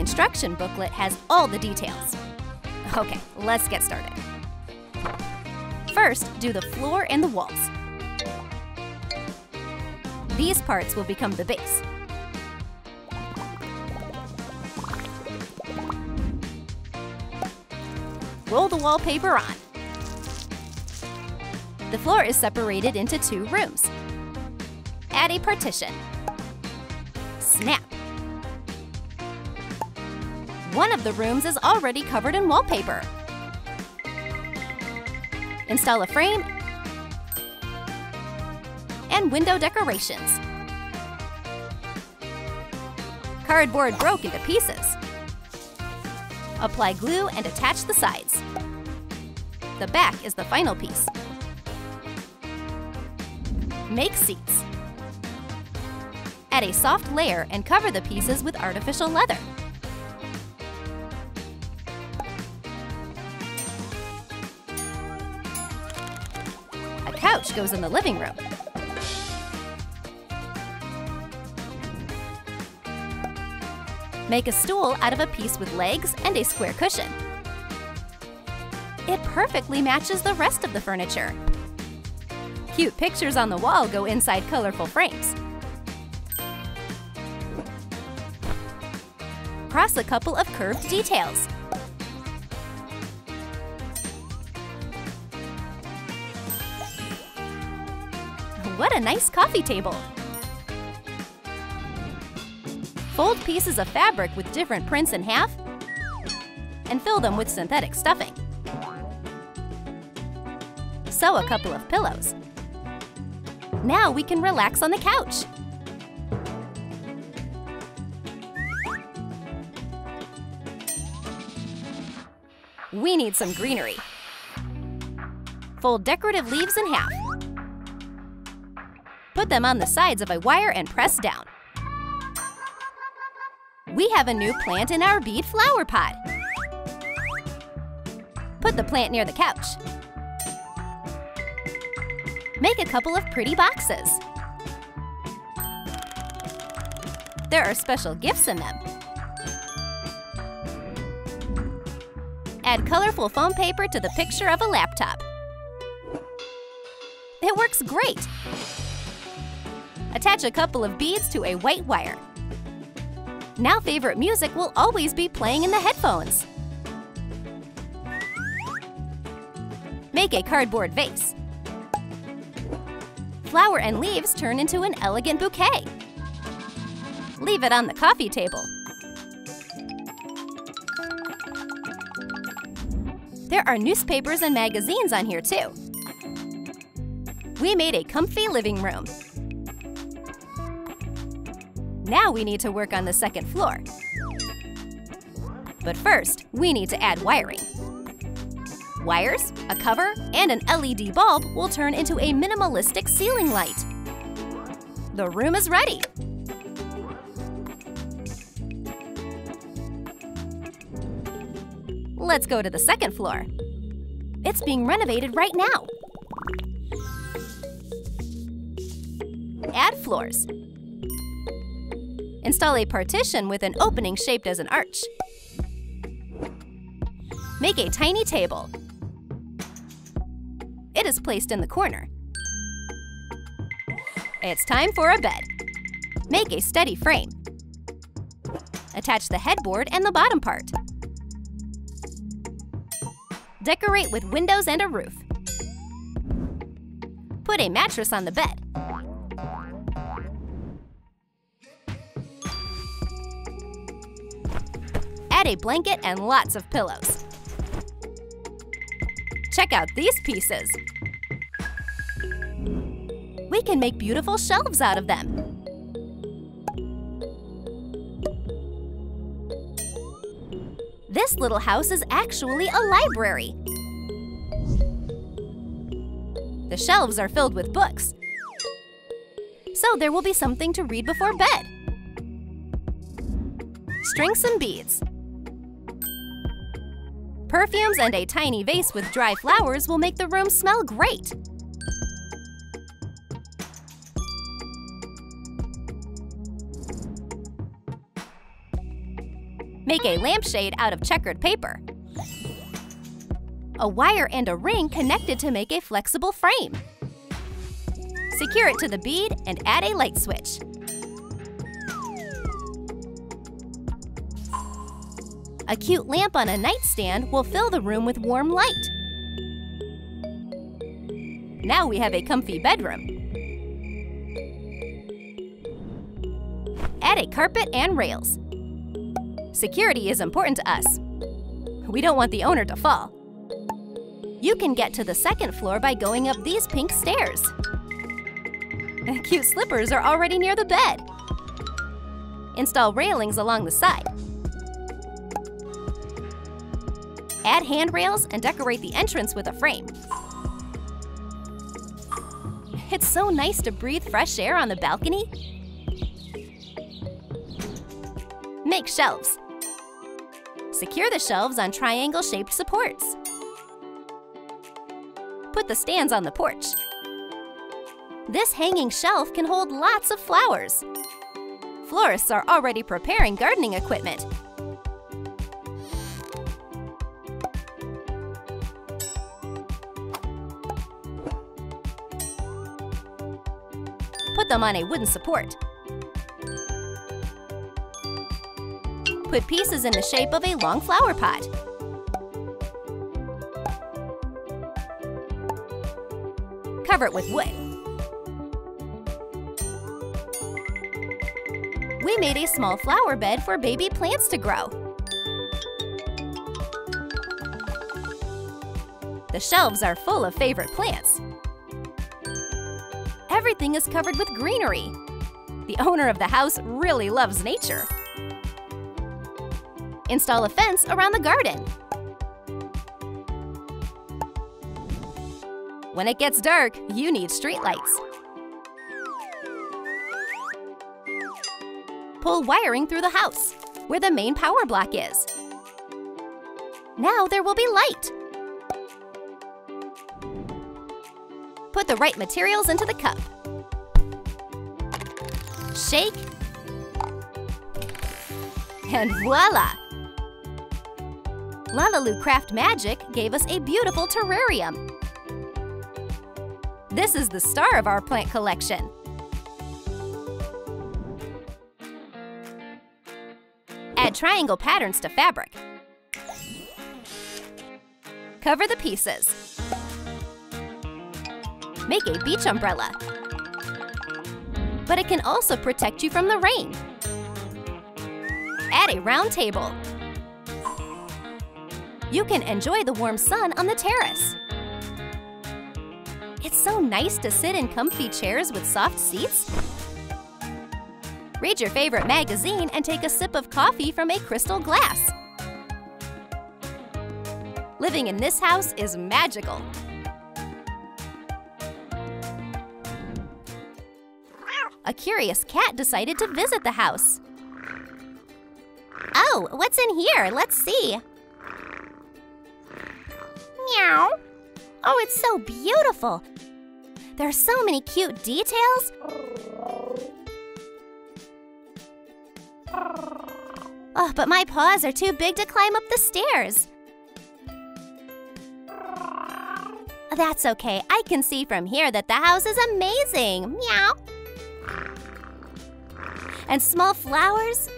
instruction booklet has all the details. Okay, let's get started. First, do the floor and the walls. These parts will become the base. Roll the wallpaper on. The floor is separated into 2 rooms. Add a partition. Snap. One of the rooms is already covered in wallpaper. Install a frame and window decorations. Cardboard broke into pieces. Apply glue and attach the sides. The back is the final piece. Make seats. Add a soft layer and cover the pieces with artificial leather. A couch goes in the living room. Make a stool out of a piece with legs and a square cushion. It perfectly matches the rest of the furniture. Cute pictures on the wall go inside colorful frames. Cross a couple of curved details. What a nice coffee table! Fold pieces of fabric with different prints in half and fill them with synthetic stuffing. Sew a couple of pillows. Now we can relax on the couch. We need some greenery. Fold decorative leaves in half. Put them on the sides of a wire and press down. We have a new plant in our bead flower pot. Put the plant near the couch. Make a couple of pretty boxes. There are special gifts in them. Add colorful foam paper to the picture of a laptop. It works great! Attach a couple of beads to a white wire. Now favorite music will always be playing in the headphones. Make a cardboard vase. Flower and leaves turn into an elegant bouquet. Leave it on the coffee table. There are newspapers and magazines on here too. We made a comfy living room. Now we need to work on the second floor. But first, we need to add wiring. Wires, a cover, and an LED bulb will turn into a minimalistic ceiling light. The room is ready. Let's go to the second floor. It's being renovated right now. Add floors. Install a partition with an opening shaped as an arch. Make a tiny table. It is placed in the corner. It's time for a bed. Make a steady frame. Attach the headboard and the bottom part. Decorate with windows and a roof. Put a mattress on the bed. Add a blanket and lots of pillows. Check out these pieces. We can make beautiful shelves out of them. This little house is actually a library. The shelves are filled with books, so there will be something to read before bed. String some beads. Perfumes and a tiny vase with dry flowers will make the room smell great. Make a lampshade out of checkered paper. A wire and a ring connected to make a flexible frame. Secure it to the bead and add a light switch. A cute lamp on a nightstand will fill the room with warm light. Now we have a comfy bedroom. Add a carpet and rails. Security is important to us. We don't want the owner to fall. You can get to the second floor by going up these pink stairs. Cute slippers are already near the bed. Install railings along the side. Add handrails and decorate the entrance with a frame. It's so nice to breathe fresh air on the balcony. Make shelves. Secure the shelves on triangle-shaped supports. Put the stands on the porch. This hanging shelf can hold lots of flowers. Florists are already preparing gardening equipment. Put them on a wooden support. Put pieces in the shape of a long flower pot. Cover it with wood. We made a small flower bed for baby plants to grow. The shelves are full of favorite plants. Everything is covered with greenery. The owner of the house really loves nature. Install a fence around the garden. When it gets dark, you need streetlights. Pull wiring through the house, where the main power block is. Now there will be light. Put the right materials into the cup. Shake. And voila! LaLiLu Craft Magic gave us a beautiful terrarium. This is the star of our plant collection. Add triangle patterns to fabric. Cover the pieces. Make a beach umbrella. But it can also protect you from the rain. Add a round table. You can enjoy the warm sun on the terrace. It's so nice to sit in comfy chairs with soft seats. Read your favorite magazine and take a sip of coffee from a crystal glass. Living in this house is magical. A curious cat decided to visit the house. Oh, what's in here? Let's see. Meow. Oh, it's so beautiful. There are so many cute details. Oh, but my paws are too big to climb up the stairs. That's okay. I can see from here that the house is amazing. Meow. And small flowers.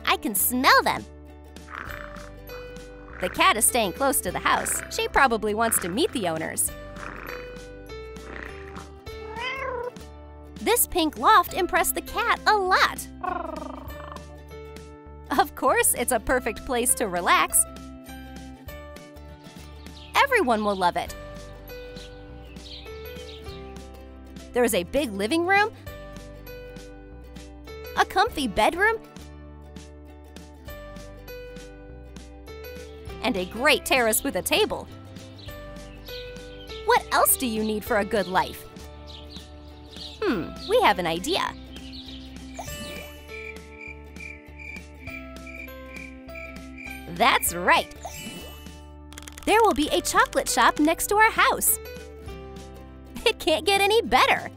I can smell them. The cat is staying close to the house. She probably wants to meet the owners. This pink loft impressed the cat a lot. Of course, it's a perfect place to relax. Everyone will love it. There is a big living room, a comfy bedroom, and a great terrace with a table. What else do you need for a good life? We have an idea. That's right. There will be a chocolate shop next to our house. It can't get any better.